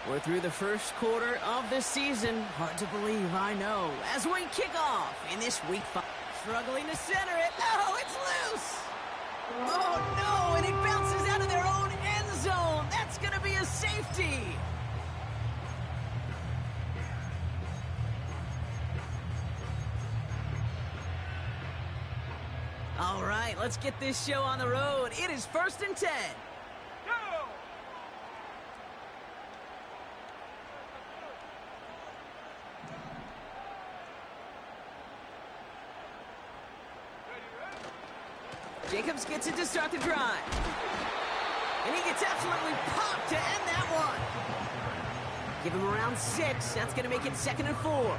We're through the first quarter of the season. Hard to believe, I know. As we kick off in this week 5. Struggling to center it. Oh, it's loose! Oh, no, and it bounces out of their own end zone. That's going to be a safety. All right, let's get this show on the road. It is 1st and 10. Jacobs gets it to start the drive. And he gets absolutely popped to end that one. Give him around 6. That's going to make it 2nd and 4.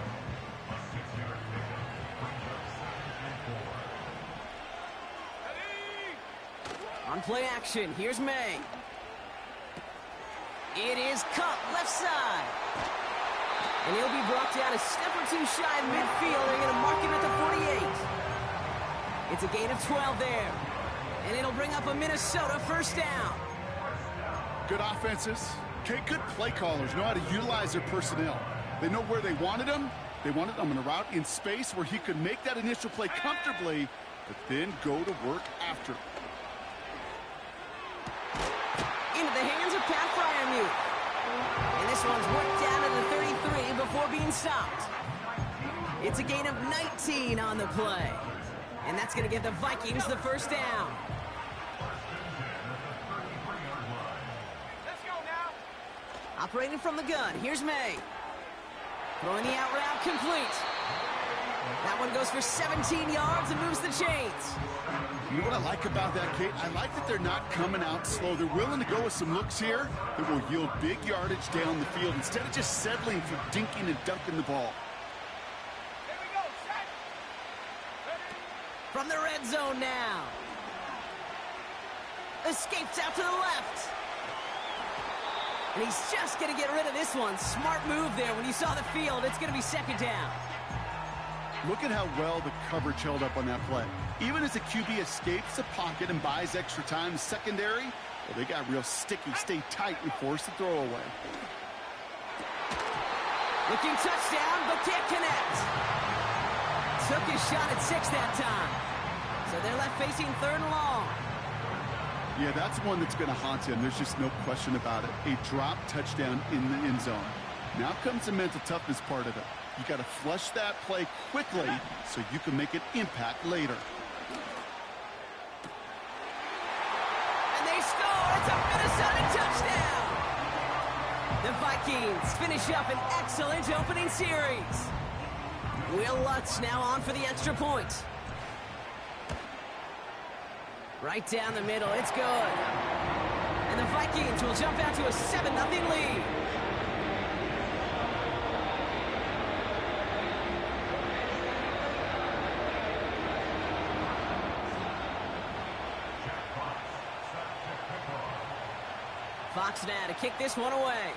On play action, here's May. It is Cup, left side. And he'll be brought down a step or 2 shy of midfield. They're going to mark him at the 48. It's a gain of 12 there. And it'll bring up a Minnesota first down. Good offenses. Okay, good play callers know how to utilize their personnel. They know where they wanted him. They wanted him on a route in space where he could make that initial play comfortably, but then go to work after. Into the hands of Pat Fryermuth. And this one's worked down to the 33 before being stopped. It's a gain of 19 on the play. And that's going to give the Vikings the first down. Let's go now. Operating from the gun, here's May. Throwing the out route complete. That one goes for 17 yards and moves the chains. You know what I like about that, Kate? I like that they're not coming out slow. They're willing to go with some looks here that will yield big yardage down the field instead of just settling for dinking and dunking the ball. Here we go, set. From the red zone now. Escapes out to the left. And he's just going to get rid of this one. Smart move there. When you saw the field, it's going to be 2nd down. Look at how well the coverage held up on that play. Even as the QB escapes the pocket and buys extra time, secondary, well, they got real sticky, stay tight, and force the throw away. Looking touchdown, but can't connect. Took his shot at 6 that time. So they're left facing 3rd and long. Yeah, that's one that's going to haunt him. There's just no question about it. A drop touchdown in the end zone. Now comes the mental toughness part of it. You got to flush that play quickly so you can make an impact later. And they score! It's a Minnesota touchdown! The Vikings finish up an excellent opening series. Will Lutz now on for the extra point. Right down the middle, it's good. And the Vikings will jump out to a 7-0 lead. Fox now to kick this one away.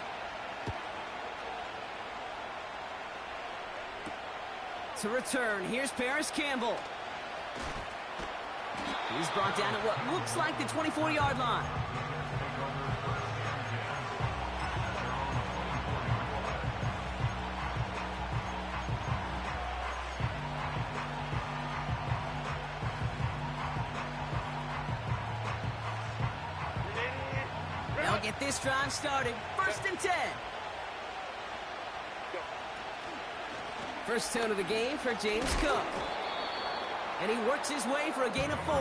To return, here's Paris Campbell. He's brought down at what looks like the 24-yard line. They'll get this drive started. 1st and 10. First tone of the game for James Cook. And he works his way for a gain of 4.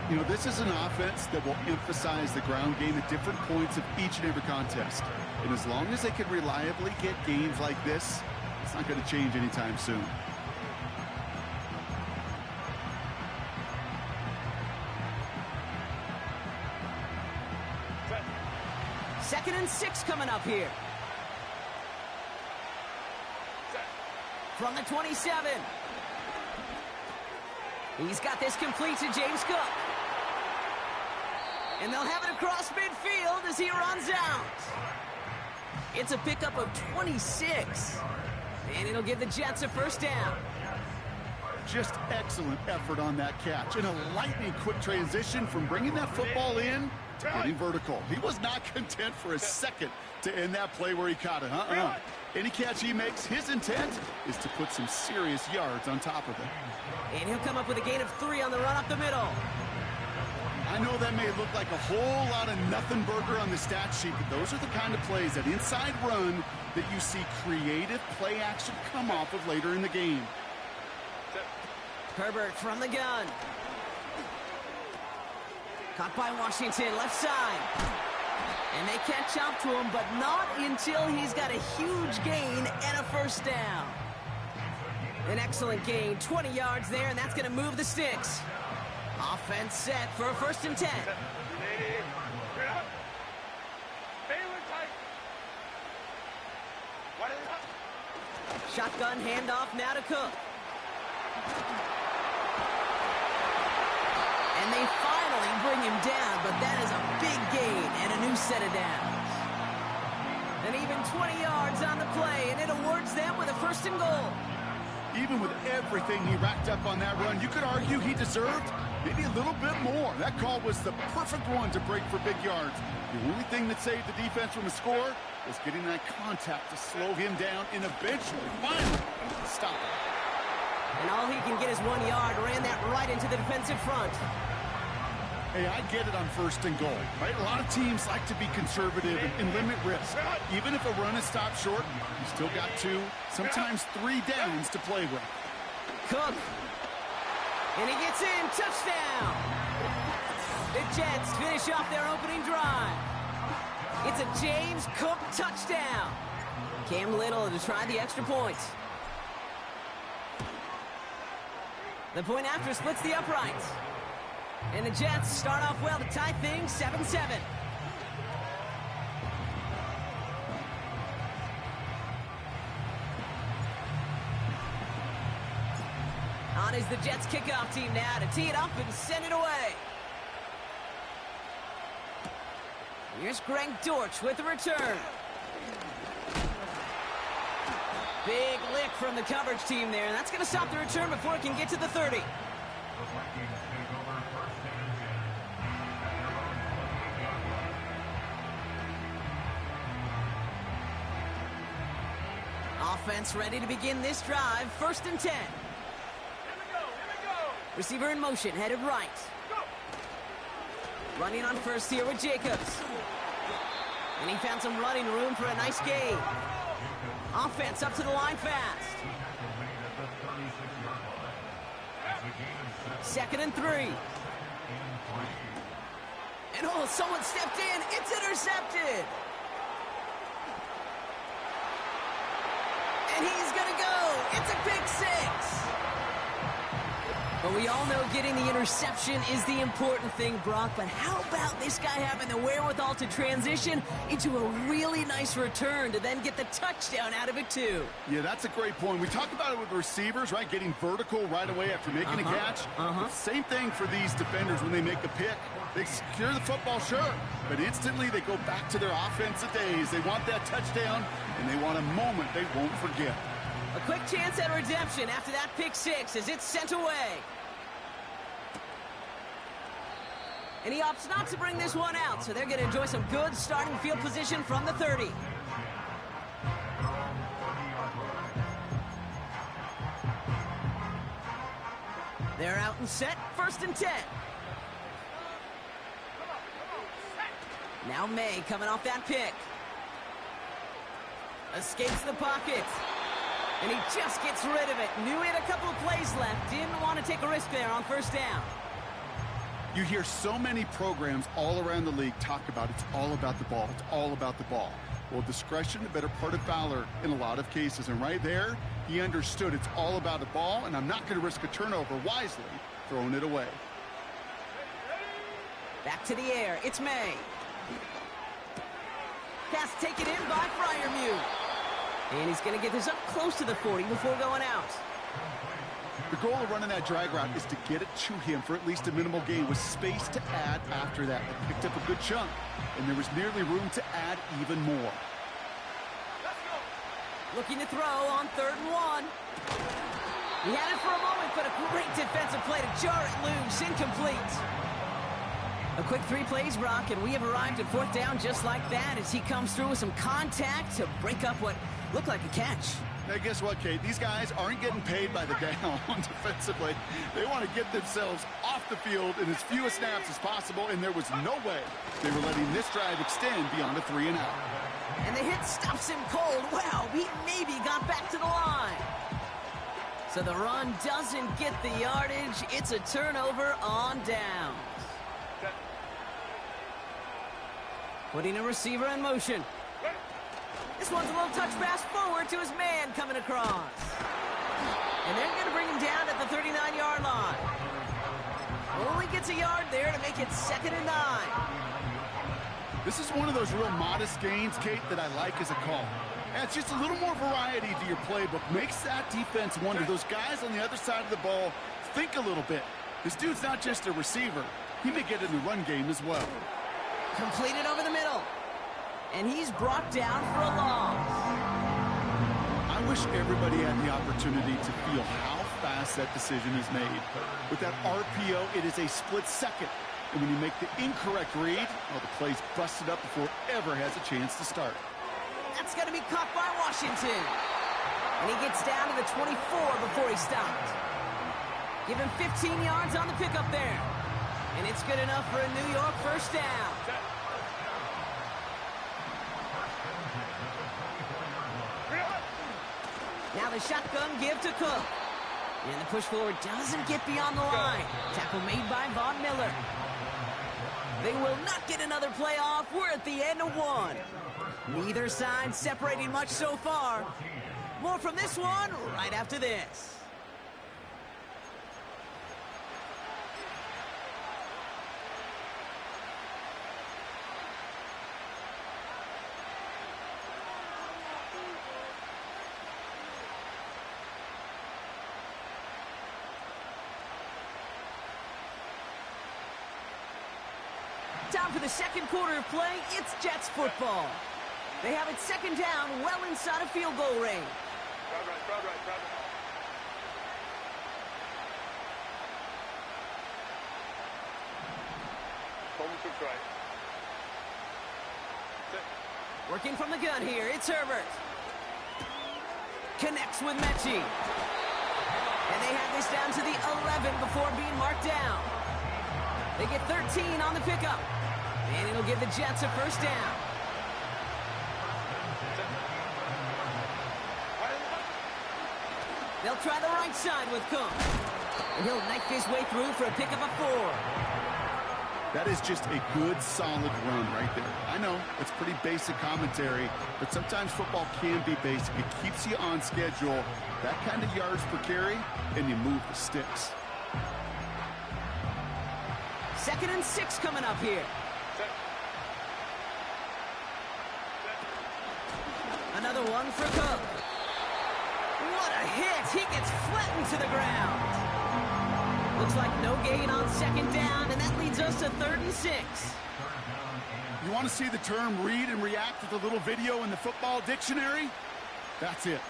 You know, this is an offense that will emphasize the ground game at different points of each and every contest. And as long as they can reliably get gains like this, it's not going to change anytime soon. Second and 6 coming up here. From the 27. He's got this complete to James Cook. And they'll have it across midfield as he runs out. It's a pickup of 26. And it'll give the Jets a first down. Just excellent effort on that catch. And a lightning quick transition from bringing that football in to getting vertical. He was not content for a second to end that play where he caught it. Any catch he makes, his intent is to put some serious yards on top of it. And he'll come up with a gain of 3 on the run up the middle. I know that may look like a whole lot of nothing burger on the stat sheet, but those are the kind of plays, that inside run, that you see creative play action come off of later in the game. Herbert from the gun. Caught by Washington, left side. And they catch up to him, but not until he's got a huge gain and a first down. An excellent gain, 20 yards there, and that's going to move the sticks. Offense set for a 1st and 10. Shotgun handoff now to Cook. And they finally bring him down, but that is a big gain and a new set of downs. And even 20 yards on the play, and it awards them with a 1st and goal. Even with everything he racked up on that run, you could argue he deserved maybe a little bit more. That call was the perfect one to break for big yards. The only thing that saved the defense from a score was getting that contact to slow him down and eventually, finally, stop him. And all he can get is 1 yard. Ran that right into the defensive front. Hey, I get it on 1st and goal, right? A lot of teams like to be conservative and limit risk. Even if a run is stopped short, you still got 2, sometimes 3 downs to play with. Cook. And he gets in. Touchdown. The Jets finish off their opening drive. It's a James Cook touchdown. Cam Little to try the extra point. The point after splits the uprights. And the Jets start off well to tie things 7-7. On is the Jets kickoff team now to tee it up and send it away. Here's Greg Dortch with the return. Big lick from the coverage team there, and that's going to stop the return before it can get to the 30. Offense ready to begin this drive. 1st and 10. Here we go. Receiver in motion, headed right. Go. Running on first here with Jacobs. And he found some running room for a nice gain. Offense up to the line fast. 2nd and 3. And oh, someone stepped in. It's intercepted. And he's going to go. It's a pick 6. But we all know getting the interception is the important thing, Brock. But how about this guy having the wherewithal to transition into a really nice return to then get the touchdown out of it, too? Yeah, that's a great point. We talk about it with receivers, right? Getting vertical right away after making a catch. Same thing for these defenders when they make a pick. They secure the football, sure, but instantly they go back to their offensive days. They want that touchdown, and they want a moment they won't forget. A quick chance at redemption after that pick 6 as it's sent away. And he opts not to bring this one out, so they're going to enjoy some good starting field position from the 30. They're out and set. 1st and 10. Now May coming off that pick. Escapes the pocket. And he just gets rid of it. Knew he had a couple of plays left. Didn't want to take a risk there on 1st down. You hear so many programs all around the league talk about it's all about the ball. It's all about the ball. Well, discretion, the better part of valor in a lot of cases. And right there, he understood it's all about the ball, and I'm not going to risk a turnover, wisely throwing it away. Back to the air. It's May. Pass taken in by Freiermuth. And he's going to get this up close to the 40 before going out. The goal of running that drag route is to get it to him for at least a minimal gain with space to add after that. They picked up a good chunk, and there was nearly room to add even more. Looking to throw on 3rd and 1. He had it for a moment, but a great defensive play to jar it loose. Incomplete. A quick 3 plays, Brock, and we have arrived at 4th down just like that as he comes through with some contact to break up what looked like a catch. Now, guess what, Kate? These guys aren't getting paid by the down defensively. They want to get themselves off the field in as few snaps as possible, and there was no way they were letting this drive extend beyond a 3-and-out. And the hit stops him cold. Wow, he maybe got back to the line. So the run doesn't get the yardage. It's a turnover on downs. Putting a receiver in motion. This one's a little touch pass forward to his man coming across. And they're going to bring him down at the 39-yard line. Only gets a yard there to make it 2nd and 9. This is one of those real modest gains, Kate, that I like as a call. And it's just a little more variety to your playbook. Makes that defense wonder. Those guys on the other side of the ball think a little bit. This dude's not just a receiver. He may get in the run game as well. Completed over the middle. And he's brought down for a loss. I wish everybody had the opportunity to feel how fast that decision is made. With that RPO, it is a split second. And when you make the incorrect read, well, the play's busted up before it ever has a chance to start. That's going to be caught by Washington. And he gets down to the 24 before he stopped. Give him 15 yards on the pickup there. And it's good enough for a New York 1st down. Now the shotgun give to Cook. And the push forward doesn't get beyond the line. Tackle made by Von Miller. They will not get another play off. We're at the end of 1. Neither side separating much so far. More from this one right after this. Time for the 2nd quarter of play. It's Jets football. They have it 2nd down, well inside of field goal range. Crowd right. Coleman took right. Working from the gun here, it's Herbert. Connects with Mechie. And they have this down to the 11 before being marked down. They get 13 on the pickup. And it'll give the Jets a 1st down. They'll try the right side with Cook. And he'll knife his way through for a pickup of 4. That is just a good, solid run right there. I know, it's pretty basic commentary, but sometimes football can be basic. It keeps you on schedule, that kind of yards per carry, and you move the sticks. 2nd and 6 coming up here. Another one for Cook. What a hit! He gets flattened to the ground. Looks like no gain on 2nd down, and that leads us to 3rd and 6. You want to see the term read and react with a little video in the football dictionary? That's it.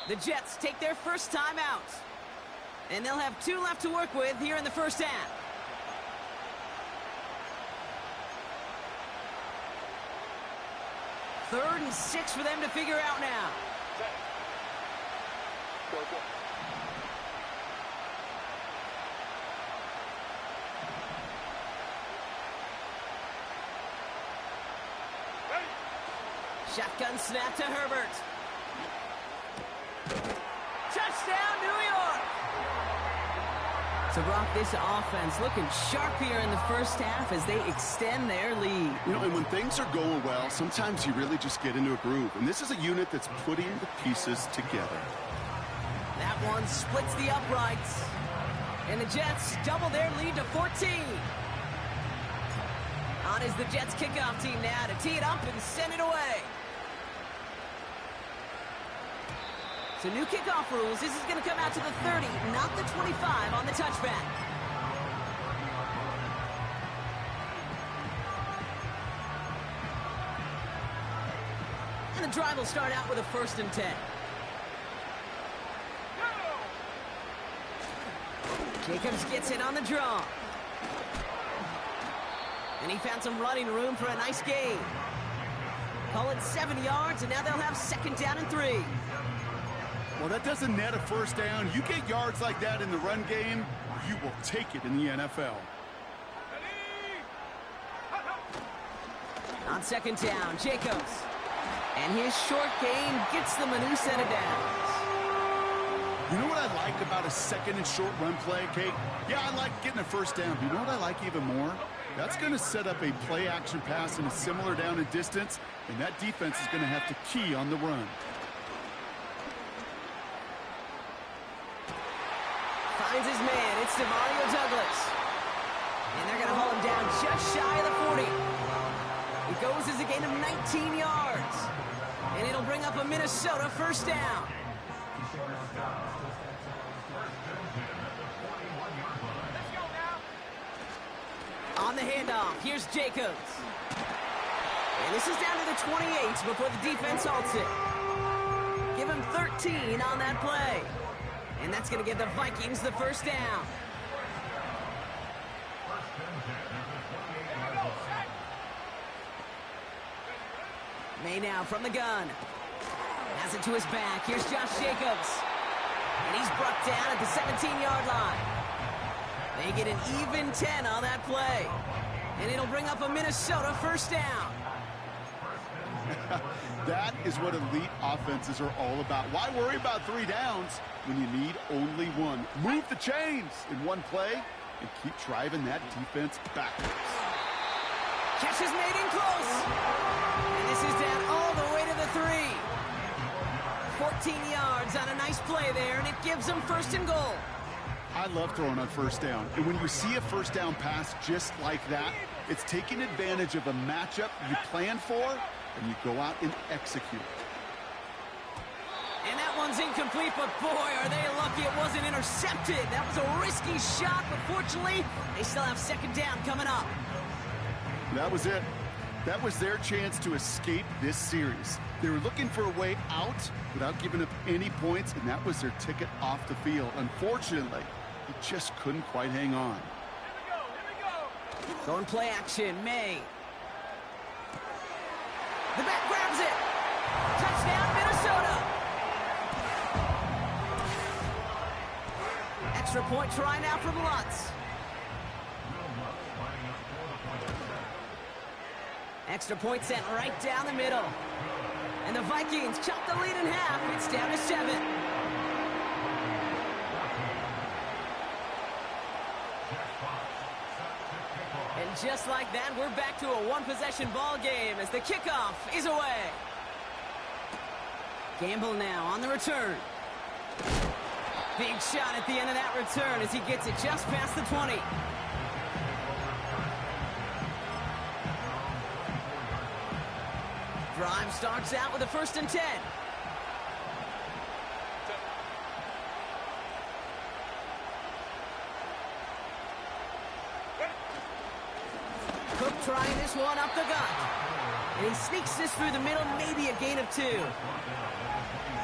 The Jets take their first time out. And they'll have 2 left to work with here in the 1st half. Third and 6 for them to figure out now. Go. Shotgun snap to Herbert. Touchdown, New York! So, Brock, this offense looking sharp here in the 1st half as they extend their lead. You know, and when things are going well, sometimes you really just get into a groove. And this is a unit that's putting the pieces together. That one splits the uprights. And the Jets double their lead to 14. On is the Jets kickoff team now to tee it up and send it away. So new kickoff rules. This is going to come out to the 30, not the 25 on the touchback. And the drive will start out with a 1st and 10. Jacobs gets it on the draw. And he found some running room for a nice gain. Call it 7 yards, and now they'll have 2nd down and 3. Well, that doesn't net a 1st down. You get yards like that in the run game, you will take it in the NFL. On 2nd down, Jacobs. And his short gain gets them a new set of downs. You know what I like about a 2nd and short run play, Kate? Yeah, I like getting a 1st down. But you know what I like even more? That's going to set up a play-action pass in a similar down and distance, and that defense is going to have to key on the run. Finds his man. It's Demario Douglas. And they're going to haul him down just shy of the 40. It goes as a gain of 19 yards. And it'll bring up a Minnesota 1st down. On the handoff, here's Jacobs. And this is down to the 28 before the defense halts it. Give him 13 on that play. And that's going to give the Vikings the 1st down. May now from the gun. Has it to his back. Here's Josh Jacobs. And he's brought down at the 17-yard line. They get an even 10 on that play. And it'll bring up a Minnesota 1st down. That is what elite offenses are all about. Why worry about 3 downs when you need only 1? Move the chains in one play and keep driving that defense backwards. Catch is made in close. And this is down all the way to the 3. 14 yards on a nice play there, and it gives them 1st and goal. I love throwing on 1st down. And when you see a 1st down pass just like that, it's taking advantage of a matchup you plan for, and you go out and execute. And that one's incomplete, but boy, are they lucky it wasn't intercepted. That was a risky shot, but fortunately, they still have 2nd down coming up. That was it. That was their chance to escape this series. They were looking for a way out without giving up any points, and that was their ticket off the field. Unfortunately, he just couldn't quite hang on. Going play action, May. The back grabs it. Touchdown, Minnesota. Extra point try now from Lutz. Extra point sent right down the middle. And the Vikings chop the lead in half. It's down to 7. And just like that, we're back to a one-possession ball game as the kickoff is away. Gamble now on the return. Big shot at the end of that return as he gets it just past the 20. Drive starts out with a 1st and 10. Cook trying this one up the gut. And he sneaks this through the middle, maybe a gain of 2.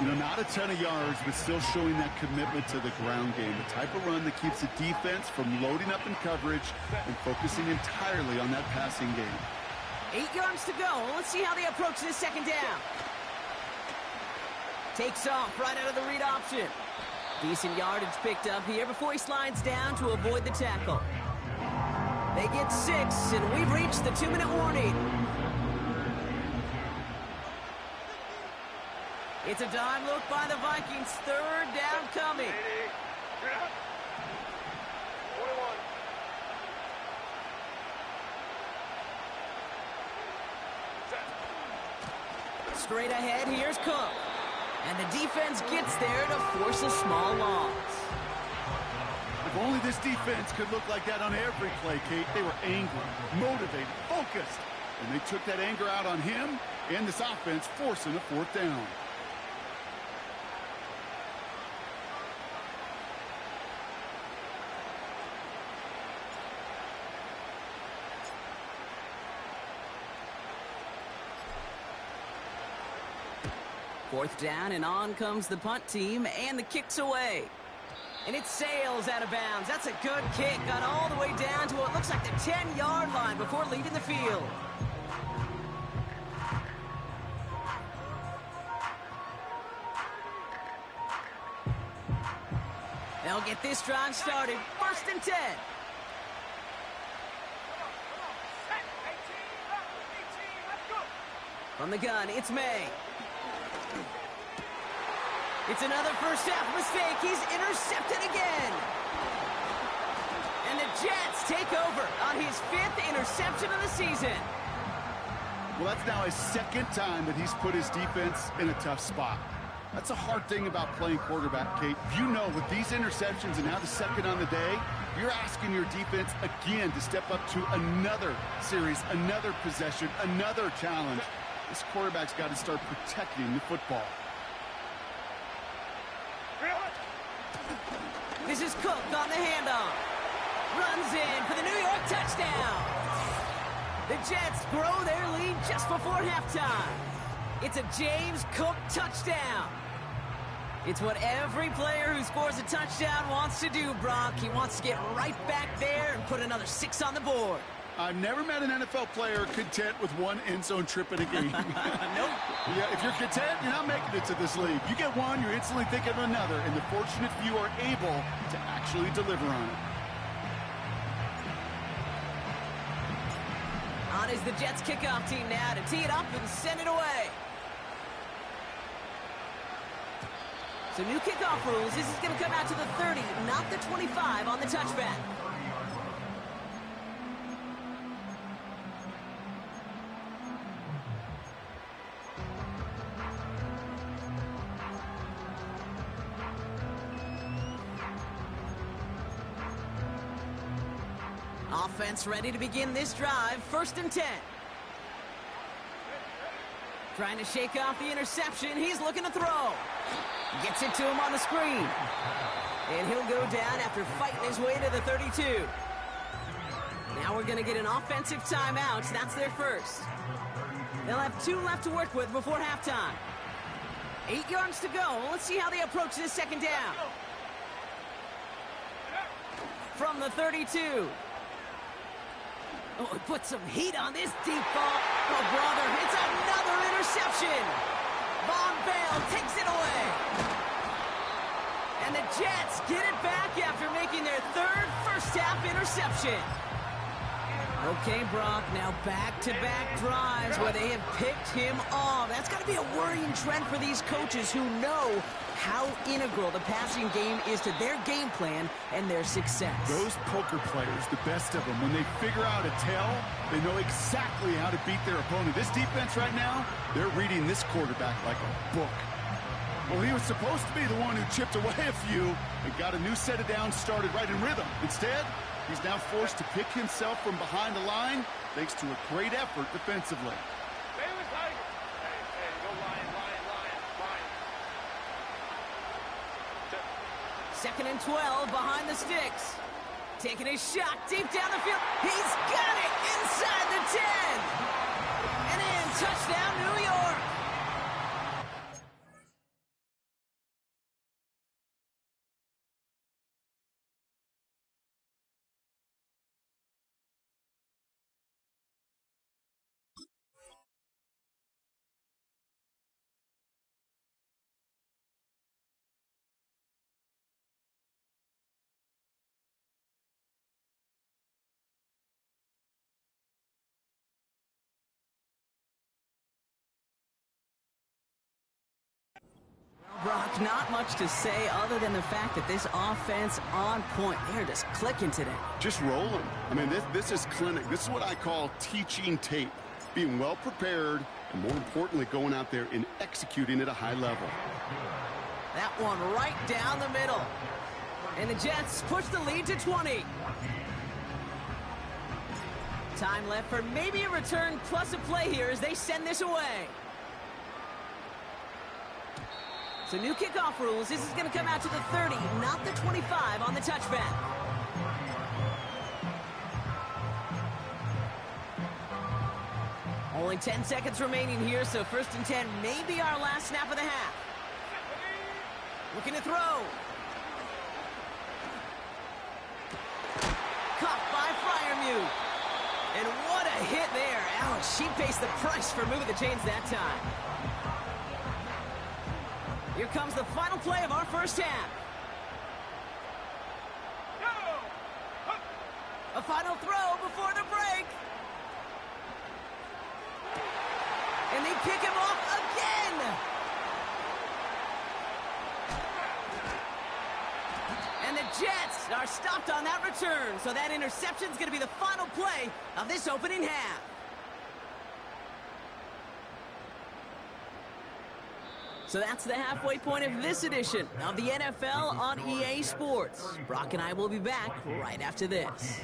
You know, not a ton of yards, but still showing that commitment to the ground game. The type of run that keeps the defense from loading up in coverage and focusing entirely on that passing game. 8 yards to go. Let's see how they approach this 2nd down. Takes off right out of the read option. Decent yardage picked up here before he slides down to avoid the tackle. They get 6, and we've reached the 2-minute warning. It's a dime look by the Vikings. 3rd down coming. Straight ahead, here's Cook. And the defense gets there to force a small loss. If only this defense could look like that on every play, Kate. They were angry, motivated, focused. And they took that anger out on him and this offense, forcing a 4th down. Fourth down, and on comes the punt team, and the kick's away. And it sails out of bounds. That's a good kick. Got all the way down to what looks like the 10-yard line before leaving the field. They'll get this drive started. First and 10. From the gun, it's May. It's another first half mistake. He's intercepted again. And the Jets take over on his 5th interception of the season. Well, that's now his 2nd time that he's put his defense in a tough spot. That's a hard thing about playing quarterback, Kate. You know, with these interceptions and now the 2nd on the day, you're asking your defense again to step up to another series, another possession, another challenge. This quarterback's got to start protecting the football. This is Cook on the handoff. Runs in for the New York touchdown. The Jets grow their lead just before halftime. It's a James Cook touchdown. It's what every player who scores a touchdown wants to do, Brock. He wants to get right back there and put another 6 on the board. I've never met an NFL player content with one end zone trip in a game. Nope. Yeah, if you're content, you're not making it to this league. You get one, you're instantly thinking of another, and the fortunate few are able to actually deliver on it. On is the Jets kickoff team now to tee it up and send it away. So new kickoff rules. This is going to come out to the 30, not the 25 on the touchback. Offense ready to begin this drive. First and 10. Trying to shake off the interception. He's looking to throw. Gets it to him on the screen. And he'll go down after fighting his way to the 32. Now we're going to get an offensive timeout. That's their first. They'll have 2 left to work with before halftime. 8 yards to go. Let's see how they approach this 2nd down. From the 32. Oh, put some heat on this deep ball. Oh, brother, it's another interception. Von Bell takes it away. And the Jets get it back after making their 3rd first-half interception. Okay, Brock, now back-to-back drives where they have picked him off. That's got to be a worrying trend for these coaches who know how integral the passing game is to their game plan and their success. Those poker players, the best of them, when they figure out a tell, they know exactly how to beat their opponent. This defense right now, they're reading this quarterback like a book. Well, he was supposed to be the one who chipped away a few and got a new set of downs started right in rhythm. Instead, he's now forced to pick himself from behind the line thanks to a great effort defensively. Second and 12 behind the sticks. Taking a shot deep down the field. He's got it inside the 10. And in, touchdown, New York. Brock, not much to say other than the fact that this offense on point. They're just clicking today. Just rolling. I mean, this is clinic. This is what I call teaching tape. Being well prepared, and more importantly, going out there and executing at a high level. That one right down the middle. And the Jets push the lead to 20. Time left for maybe a return plus a play here as they send this away. So new kickoff rules. This is going to come out to the 30, not the 25 on the touchback. Only 10 seconds remaining here, so 1st and 10 may be our last snap of the half. Looking to throw. Caught by Freiermuth. And what a hit there. Ouch, she pays the price for moving the chains that time. Here comes the final play of our first half. A final throw before the break. And they pick him off again. And the Jets are stopped on that return. So that interception is going to be the final play of this opening half. So that's the halfway point of this edition of the NFL on EA Sports. Brock and I will be back right after this.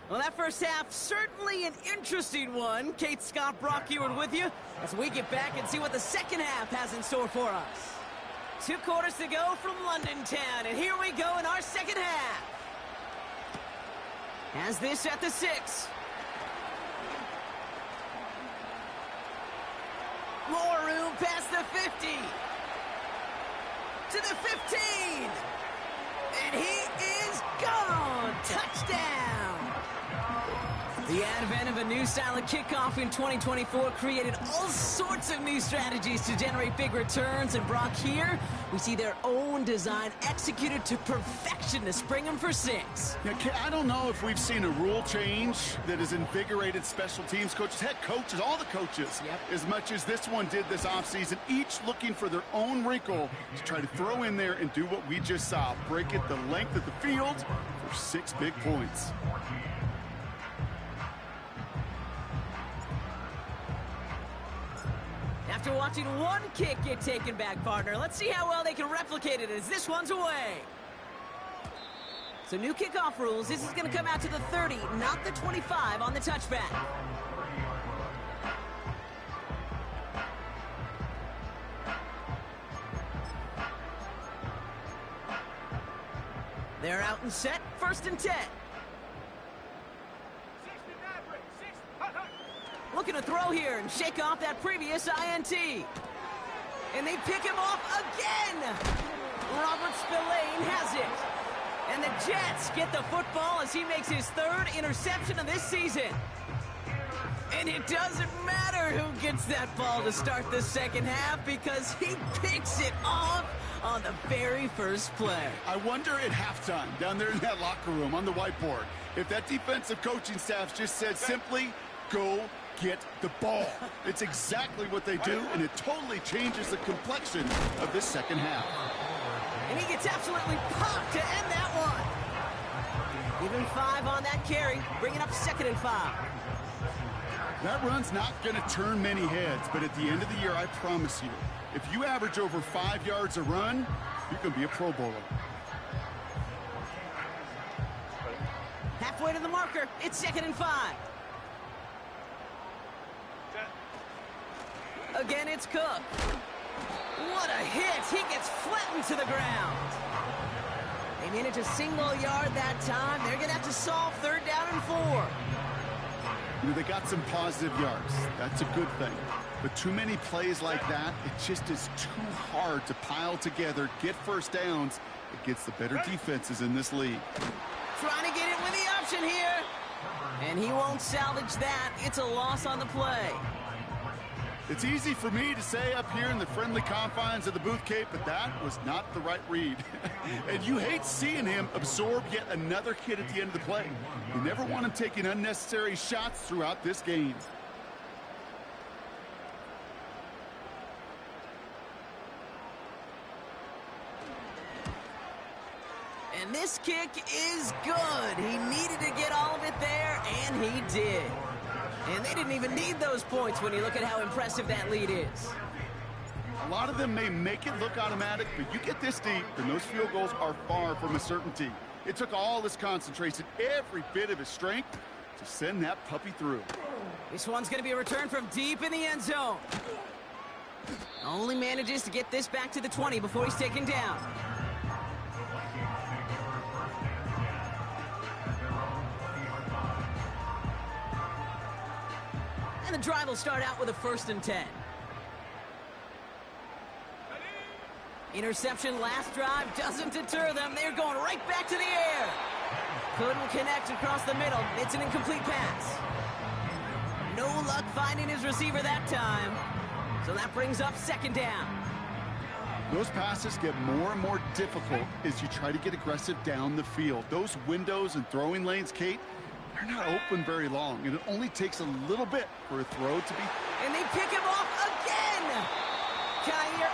Well, that first half, certainly an interesting one. Kate, Scott, Brock Eward with you as we get back and see what the second half has in store for us. 2 quarters to go from London Town, and here we go in our second half. Has this at the 6. More room past the 50. To the 15. And he is gone. Touchdown. The advent of a new style of kickoff in 2024 created all sorts of new strategies to generate big returns. And Brock, here, we see their own design executed to perfection to spring them for 6. Yeah, I don't know if we've seen a rule change that has invigorated special teams coaches, head coaches, all the coaches, as much as this one did this offseason, each looking for their own wrinkle to try to throw in there and do what we just saw, break it the length of the field for 6 big points. After watching one kick get taken back, partner, let's see how well they can replicate it as this one's away. So new kickoff rules. This is going to come out to the 30, not the 25 on the touchback. They're out and set. 1st and 10. Looking to throw here and shake off that previous INT. And they pick him off again. Robert Spillane has it. And the Jets get the football as he makes his 3rd interception of this season. And it doesn't matter who gets that ball to start the second half because he picks it off on the very first play. I wonder at halftime, down there in that locker room on the whiteboard, if that defensive coaching staff just said simply, go get the ball. It's exactly what they do, and it totally changes the complexion of this second half. And he gets absolutely popped to end that one. Even 5 on that carry, bringing up 2nd and 5. That run's not going to turn many heads, but at the end of the year, I promise you, if you average over 5 yards a run, you can be a Pro Bowler. Halfway to the marker, it's 2nd and 5. Again, it's Cook. What a hit. He gets flattened to the ground. They manage a single yard that time. They're going to have to solve 3rd down and 4. You know, they got some positive yards. That's a good thing. But too many plays like that, it just is too hard to pile together, get 1st downs against the better defenses in this league. Trying to get it with the option here. And he won't salvage that. It's a loss on the play. It's easy for me to say up here in the friendly confines of the booth, Cape, but that was not the right read. And you hate seeing him absorb yet another hit at the end of the play. You never want him taking unnecessary shots throughout this game. And this kick is good. He needed to get all of it there, and he did. And they didn't even need those points when you look at how impressive that lead is. A lot of them may make it look automatic, but you get this deep, and those field goals are far from a certainty. It took all his concentration, every bit of his strength, to send that puppy through. This one's going to be a return from deep in the end zone. Only manages to get this back to the 20 before he's taken down. And the drive will start out with a 1st and 10. Interception last drive doesn't deter them. They're going right back to the air. Couldn't connect across the middle. It's an incomplete pass. No luck finding his receiver that time. So that brings up 2nd down. Those passes get more and more difficult as you try to get aggressive down the field. Those windows and throwing lanes, Kate, they're not open very long, and it only takes a little bit for a throw to be... And they pick him off again!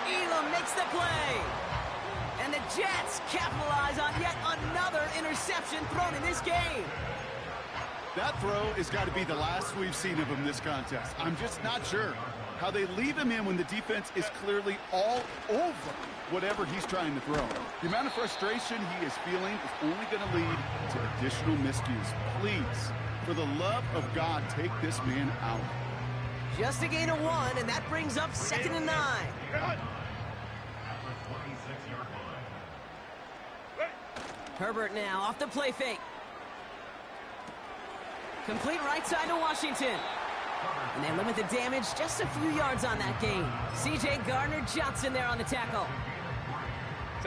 Elam makes the play! And the Jets capitalize on yet another interception thrown in this game. That throw has got to be the last we've seen of him this contest. I'm just not sure how they leave him in when the defense is clearly all over whatever he's trying to throw. The amount of frustration he is feeling is only going to lead to additional miscues. Please, for the love of God, take this man out. Just a gain of 1, and that brings up 2nd and 9. Herbert now off the play fake. Complete right side to Washington. And they limit the damage just a few yards on that game. C.J. Gardner-Johnson there on the tackle.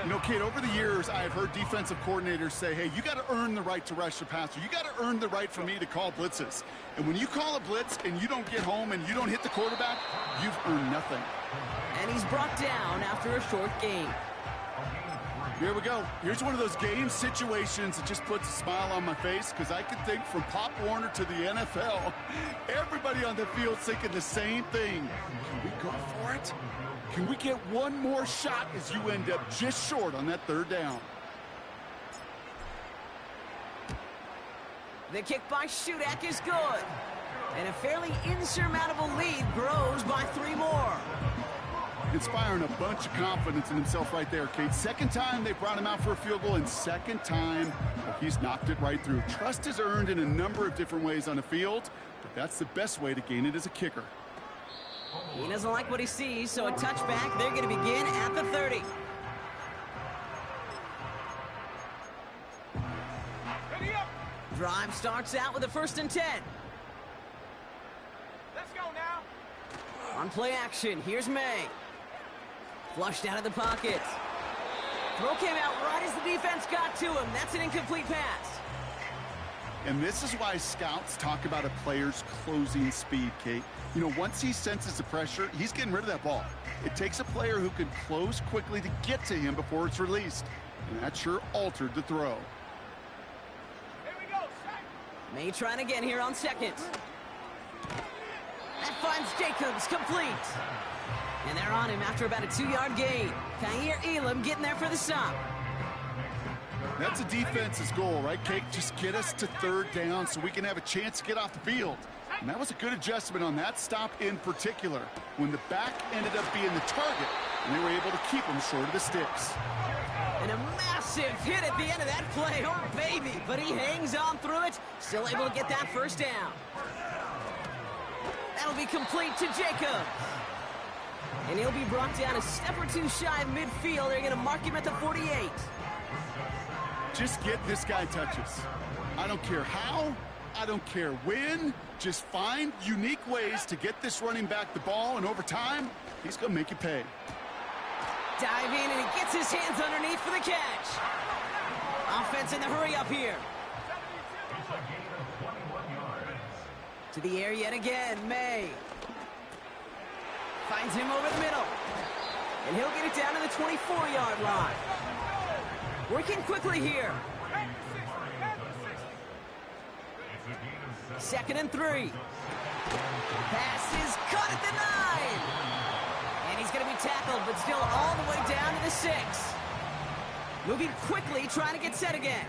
You know, Kate, over the years, I've heard defensive coordinators say, hey, you got to earn the right to rush the passer. You got to earn the right for me to call blitzes. And when you call a blitz and you don't get home and you don't hit the quarterback, you've earned nothing. And he's brought down after a short game. Here we go. Here's one of those game situations that just puts a smile on my face, because I can think from Pop Warner to the NFL, everybody on the field thinking the same thing. Can we go for it? Can we get one more shot as you end up just short on that 3rd down? The kick by Shudak is good. And a fairly insurmountable lead grows by 3 more. Inspiring a bunch of confidence in himself right there, Kate. 2nd time they brought him out for a field goal, and 2nd time he's knocked it right through. Trust is earned in a number of different ways on the field, but that's the best way to gain it as a kicker. He doesn't like what he sees, so a touchback. They're going to begin at the 30. Drive starts out with a 1st and 10. Let's go now. On play action, here's May. Flushed out of the pocket. Throw came out right as the defense got to him. That's an incomplete pass. And this is why scouts talk about a player's closing speed, Kate. You know, once he senses the pressure, he's getting rid of that ball. It takes a player who can close quickly to get to him before it's released. And that sure altered the throw. Here we go. May trying again here on 2nd. That finds Jacobs complete. And they're on him after about a 2-yard gain. Elam getting there for the stop. That's a defense's goal, right, Kate? Just get us to 3rd down so we can have a chance to get off the field. And that was a good adjustment on that stop in particular, when the back ended up being the target, and they were able to keep him short of the sticks. And a massive hit at the end of that play. Oh, baby. But he hangs on through it. Still able to get that 1st down. That'll be complete to Jacobs. And he'll be brought down a step or 2 shy of midfield. They're going to mark him at the 48. Just get this guy touches. I don't care how. I don't care when. Just find unique ways to get this running back the ball, and over time, he's going to make you pay. Dive in, and he gets his hands underneath for the catch. Offense in the hurry up here. To the air yet again, May. Finds him over the middle. And he'll get it down to the 24-yard line. Working quickly here. 2nd and 3. Pass is caught at the 9. And he's going to be tackled, but still all the way down to the 6. Moving quickly, trying to get set again.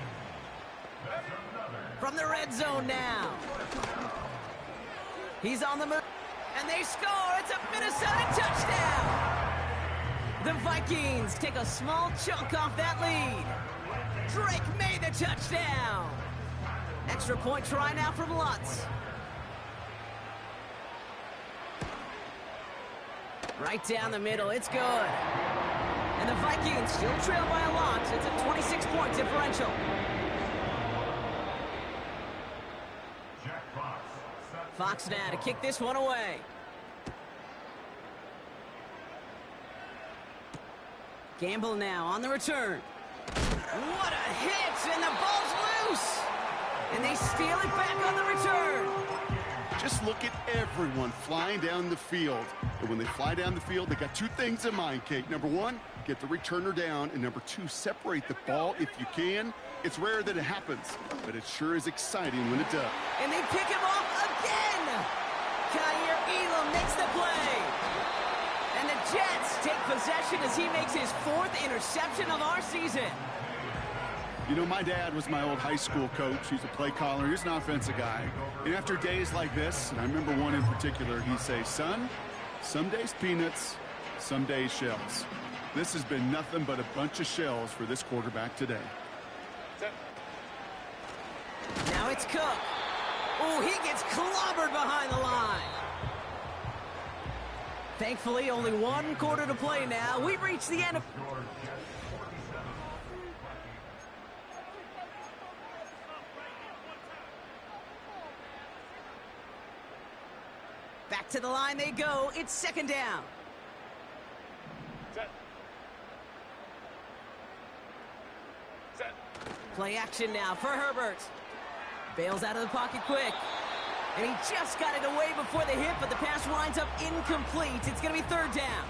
From the red zone now. He's on the move. And they score. It's a Minnesota touchdown. The Vikings take a small chunk off that lead. Drake made the touchdown. Extra point try now from Lutz. Right down the middle. It's good. And the Vikings still trail by a lot. It's a 26-point differential. Fox now to kick this one away. Gamble now on the return. What a hit, and the ball's loose. And they steal it back on the return. Just look at everyone flying down the field. And when they fly down the field, they got two things in mind, Kate. Number one, get the returner down. And number two, separate the ball if you can. It's rare that it happens, but it sure is exciting when it does. And they pick him off again. Kyer Elam makes the play. And the Jets take possession as he makes his 4th interception of our season. You know, my dad was my old high school coach. He's a play caller. He's an offensive guy. And after days like this, and I remember one in particular, he'd say, son, some days peanuts, some days shells. This has been nothing but a bunch of shells for this quarterback today. Now it's Cook. Oh, he gets clobbered behind the line. Thankfully, only 1 quarter to play now. We've reached the end of... Back to the line they go. It's 2nd down. Set. Play action now for Herbert. Bails out of the pocket quick. And he just got it away before the hit, but the pass winds up incomplete. It's going to be 3rd down.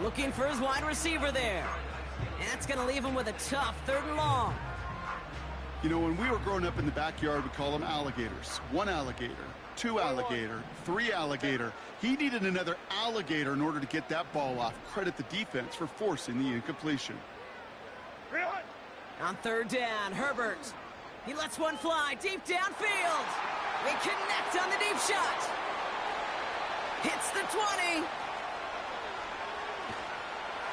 Looking for his wide receiver there. And that's going to leave him with a tough 3rd and long. You know, when we were growing up in the backyard, we call them alligators. 1 alligator, 2 alligator, 3 alligator. He needed another alligator in order to get that ball off. Credit the defense for forcing the incompletion. On 3rd down, Herbert. He lets one fly deep downfield. They connect on the deep shot. Hits the 20.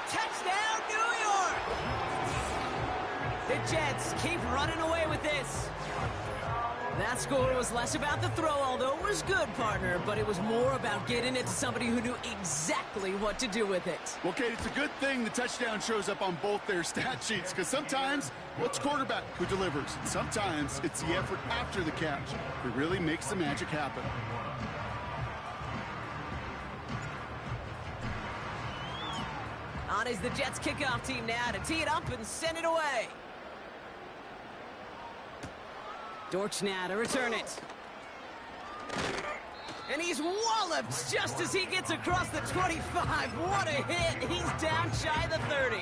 Touchdown, New York! The Jets keep running away with this. That score was less about the throw, although it was good, partner, but it was more about getting it to somebody who knew exactly what to do with it. Well, Kate, it's a good thing the touchdown shows up on both their stat sheets, because sometimes, well, it's quarterback who delivers. Sometimes it's the effort after the catch that really makes the magic happen. On is the Jets kickoff team now to tee it up and send it away. Dortch now to return it. And he's walloped just as he gets across the 25. What a hit. He's down shy of the 30.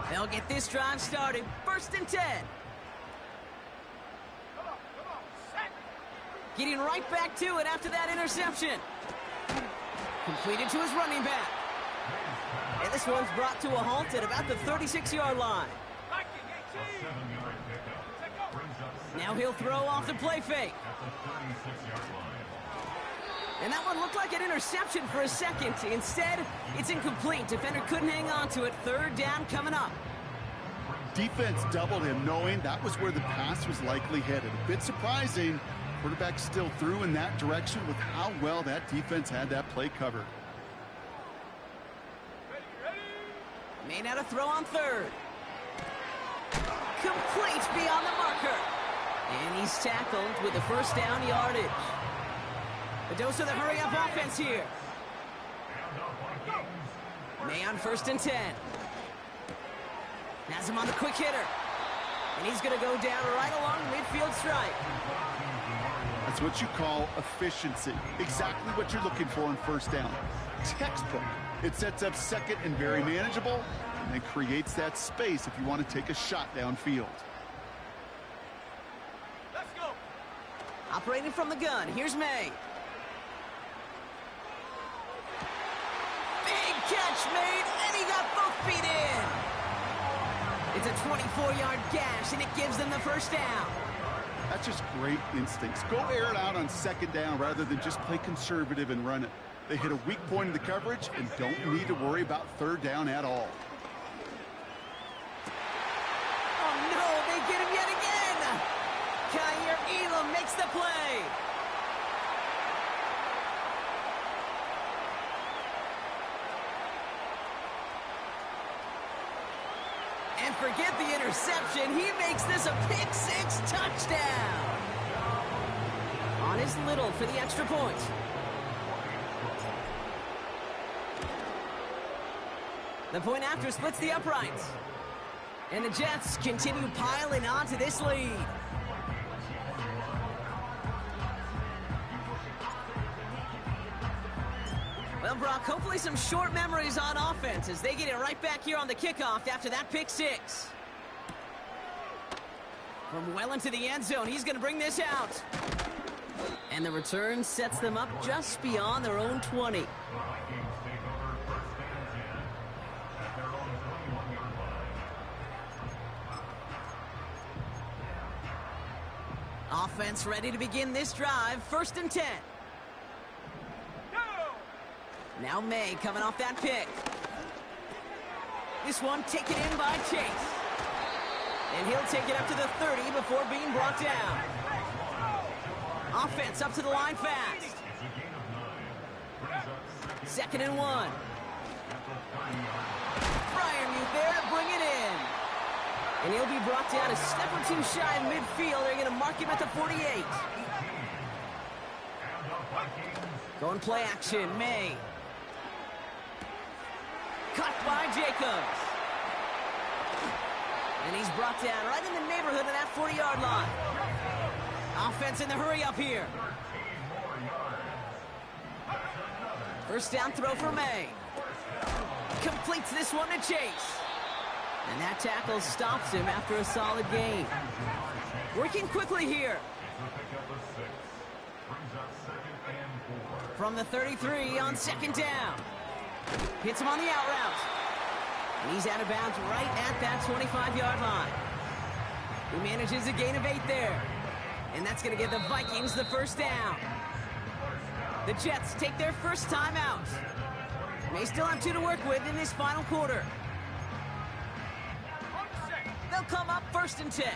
They'll get this drive started. 1st and 10. Getting right back to it after that interception. Completed to his running back. And this one's brought to a halt at about the 36-yard line. Now he'll throw off the play fake. And that one looked like an interception for a second. Instead, it's incomplete. Defender couldn't hang on to it. 3rd down coming up. Defense doubled him, knowing that was where the pass was likely headed. A bit surprising. Quarterback still threw in that direction with how well that defense had that play covered. May not have throw on 3rd. Complete beyond the marker. And he's tackled with the 1st down yardage. A dose of the hurry-up offense here. May on 1st and 10. Has him on the quick hitter. And he's going to go down right along the midfield stripe. That's what you call efficiency. Exactly what you're looking for in 1st down. Textbook. It sets up 2nd and very manageable, and then creates that space if you want to take a shot downfield. Let's go. Operating from the gun, here's May. Big catch made, and he got both feet in. It's a 24-yard gash, and it gives them the 1st down. That's just great instincts. Go air it out on 2nd down rather than just play conservative and run it. They hit a weak point in the coverage and don't need to worry about 3rd down at all. Oh, no, they get him yet again. Kyer Elam makes the play. And forget the interception. He makes this a pick-six touchdown. On his Little for the extra point. The point after splits the uprights. And the Jets continue piling onto this lead. Well, Brock, hopefully some short memories on offense as they get it right back here on the kickoff after that pick six. From well into the end zone, he's going to bring this out. And the return sets them up just beyond their own 20. Offense ready to begin this drive. 1st and 10. Now May coming off that pick. This one taken in by Chase. And he'll take it up to the 30 before being brought down. Offense up to the line fast. 2nd and 1. Fryermuth there to bring it in. And he'll be brought down a step or two shy of midfield. They're going to mark him at the 48. Going play action, May. Cut by Jacobs. And he's brought down right in the neighborhood of that 40-yard line. Offense in the hurry up here. 1st down throw for May. Completes this one to Chase. And that tackle stops him after a solid gain. Working quickly here. From the 33 on 2nd down. Hits him on the out route. And he's out of bounds right at that 25-yard line. He manages a gain of 8 there. And that's going to give the Vikings the 1st down. The Jets take their first time out. May still have 2 to work with in this final quarter. They'll come up 1st and 10.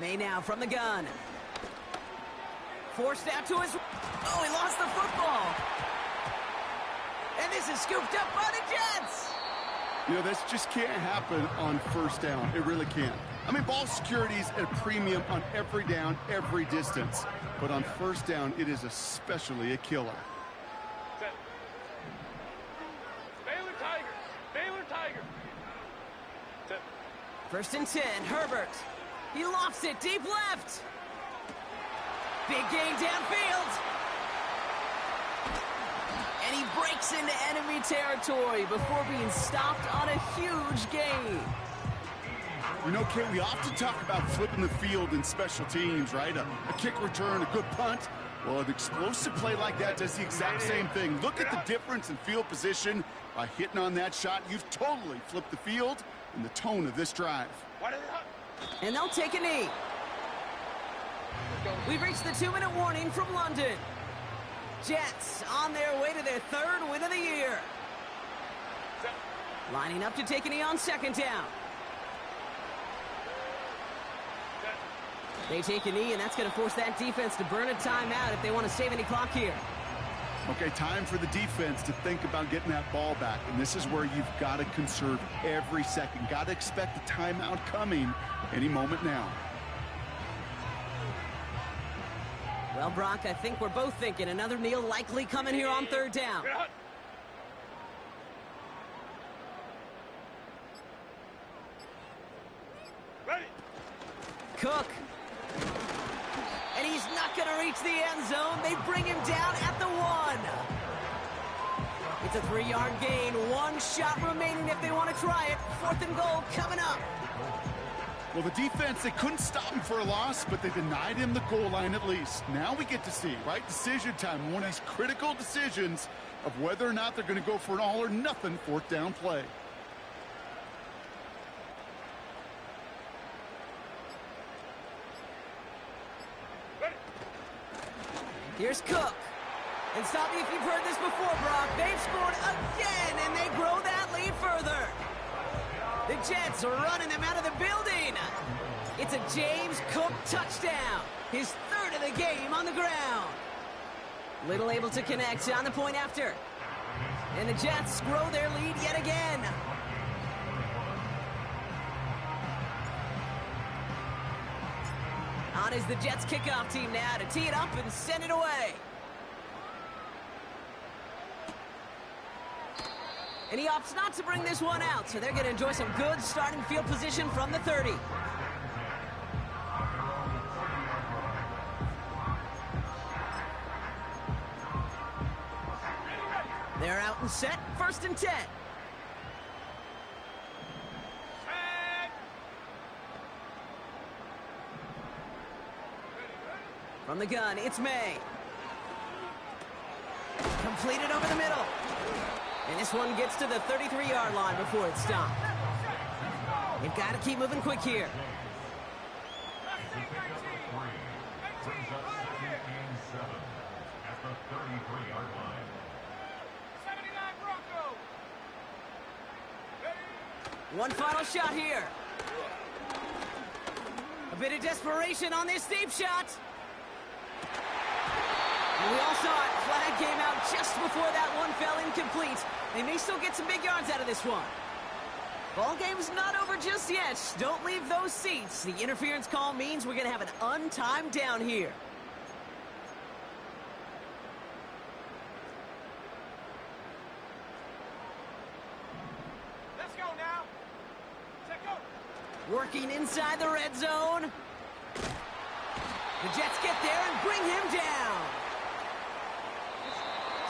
May now from the gun. Forced out to his... Oh, he lost the football. And this is scooped up by the Jets. You know, this just can't happen on 1st down. It really can't. I mean, ball security is at a premium on every down, every distance. But on 1st down, it is especially a killer. Set. 1st and 10, Herbert. He lofts it deep left. Big gain downfield. And he breaks into enemy territory before being stopped on a huge gain. You know, Kate, we often talk about flipping the field in special teams, right? A kick return, a good punt. Well, an explosive play like that does the exact same thing. Look at the difference in field position. By hitting on that shot, you've totally flipped the field and the tone of this drive. And they'll take a knee. We've reached the 2-minute warning from London. Jets on their way to their 3rd win of the year. Lining up to take a knee on 2nd down. They take a knee, and that's going to force that defense to burn a timeout if they want to save any clock here. Okay, time for the defense to think about getting that ball back. And this is where you've got to conserve every second. Got to expect the timeout coming any moment now. Well, Brock, I think we're both thinking another kneel likely coming here on 3rd down. Ready. Cook. And he's not going to reach the end zone. They bring him down at the 1. It's a 3-yard gain. 1 shot remaining if they want to try it. 4th and goal coming up. Well, the defense, they couldn't stop him for a loss, but they denied him the goal line at least. Now we get to see, right? Decision time. One of these critical decisions of whether or not they're going to go for an all-or-nothing 4th down play. Here's Cook. And stop me if you've heard this before, Brock. They've scored again, and they grow that lead further. The Jets are running them out of the building. It's a James Cook touchdown. His 3rd of the game on the ground. Little able to connect on the point after. And the Jets grow their lead yet again. On is the Jets kickoff team now to tee it up and send it away. And he opts not to bring this one out, so they're going to enjoy some good starting field position from the 30. They're out and set, 1st and 10. From the gun, it's May. Completed over the middle. And this one gets to the 33-yard line before it's stopped. They've got to keep moving quick here. One final shot here. A bit of desperation on this deep shot. And we all saw it. Flag came out just before that one fell incomplete. They may still get some big yards out of this one. Ball game's not over just yet. Don't leave those seats. The interference call means we're going to have an untimed down here. Let's go now. Check go. Working inside the red zone. The Jets get there and bring him down.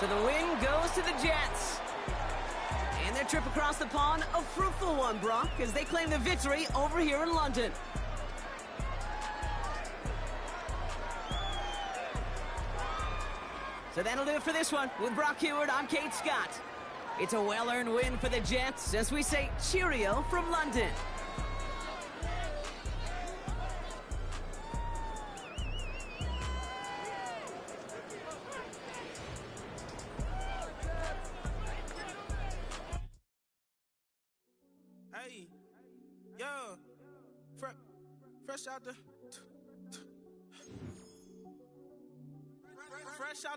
So the win goes to the Jets. And their trip across the pond, a fruitful one, Brock, as they claim the victory over here in London. So that'll do it for this one. With Brock Heward, I'm Kate Scott. It's a well-earned win for the Jets, as we say cheerio from London. Hey, yo, fresh out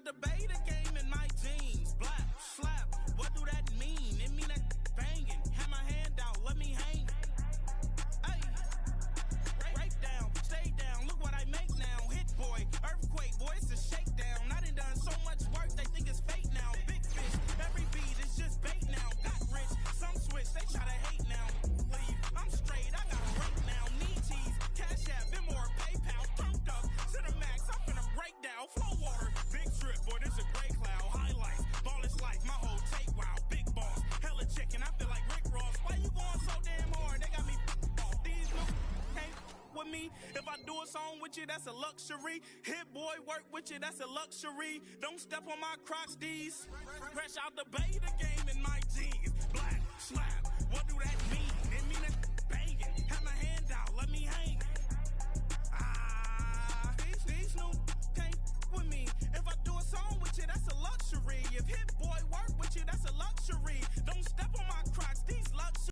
the beta game in my jeans, black slap. What do that mean? It mean that banging. Have my hand out, let me hang. Hey, break down, stay down. Look what I make now. Hit boy, earthquake, boy, it's a shakedown. I done done so much work, they think it's fake now. Big fish, every beat is just bait now. Got rich, some switch, they try to hate now. Leave, I'm straight, I got a rate now. Need cheese, cash app, Venmo, PayPal, turned up. Cinemax, I'm finna break down. Flow water, big trip, boy, this a gray cloud. Highlights, ball is life, my whole take, wow. Big boss, hella chicken, I feel like Rick Ross. Why you going so damn hard? They got me off. These no can't with me. If I do a song with you, that's a luxury. Hit boy, work with you, that's a luxury. Don't step on my Crocs, these. Fresh out the beta game.